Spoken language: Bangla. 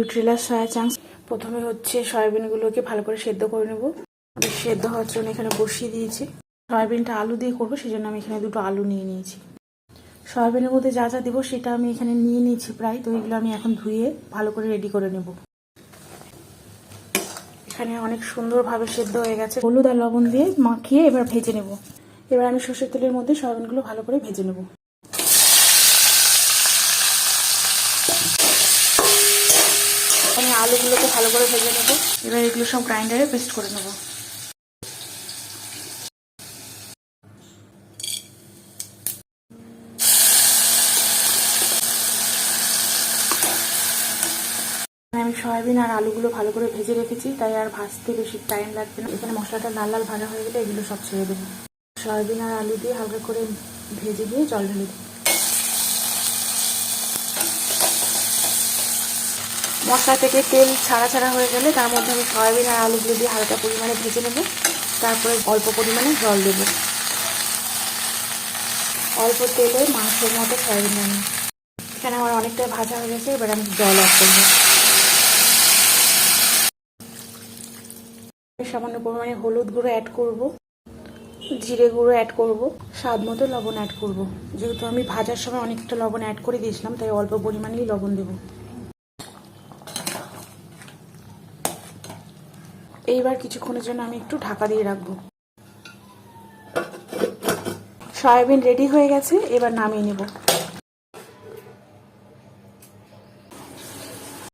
Nutrela soya chunks. প্রথমে হচ্ছে সয়াবিনগুলোকে ভালো করে সেদ্ধ করে নেব। সেদ্ধ হওয়ার জন্য এখানে বসিয়ে দিয়েছি। সয়াবিনটা আলু দিয়ে করবো, সেই জন্য আমি এখানে দুটো আলু নিয়ে নিয়েছি। সয়াবিনের মধ্যে যা যা দেবো সেটা আমি এখানে নিয়ে নিয়েছি প্রায়। তো এগুলো আমি এখন ধুয়ে ভালো করে রেডি করে নেব। এখানে অনেক সুন্দরভাবে সেদ্ধ হয়ে গেছে। হলুদ আর লবণ দিয়ে মাখিয়ে এবার ভেজে নেব। এবার আমি সর্ষের তেলের মধ্যে সয়াবিনগুলো ভালো করে ভেজে নেব। আমি আলুগুলোকে ভালো করে ভেজে নেব। এবার এগুলো সব গ্রাইন্ডারে পেস্ট করে নেব। আমি সয়াবিন আর আলুগুলো ভালো করে ভেজে রেখেছি, তাই আর ভাজতে বেশি টাইম লাগবে না। এখানে মশলাটা লাল লাল ভাজা হয়ে গেলে এগুলো সব ছেড়ে দেবো। সয়াবিন আর আলু দিয়ে হালকা করে ভেজে দিয়ে জল ঢেলে দিই। মশলা থেকে তেল ছাড়া ছাড়া হয়ে গেলে তার মধ্যে আমি সয়াবিন আর আলুগুলো দিয়ে হালকা পরিমাণে ভেজে নেব। তারপরে অল্প পরিমাণে জল দেব। অল্প তেলে মাংসের মতো সয়াবিন রান্না। এখানে আমার অনেকটা ভাজা হয়ে গেছে, এবার আমি জল অ্যাড করবো। সামান্য পরিমাণে হলুদ গুঁড়ো অ্যাড করব, জিরে গুঁড়ো অ্যাড করব, স্বাদ মতো লবণ অ্যাড করব। যেহেতু আমি ভাজার সময় অনেকটা লবণ অ্যাড করে দিয়েছিলাম, তাই অল্প পরিমাণেই লবণ দেব। এইবার কিছুক্ষণের জন্য আমি একটু ঢাকা দিয়ে রাখবো। সয়াবিন রেডি হয়ে গেছে, এবার নামিয়ে নেব।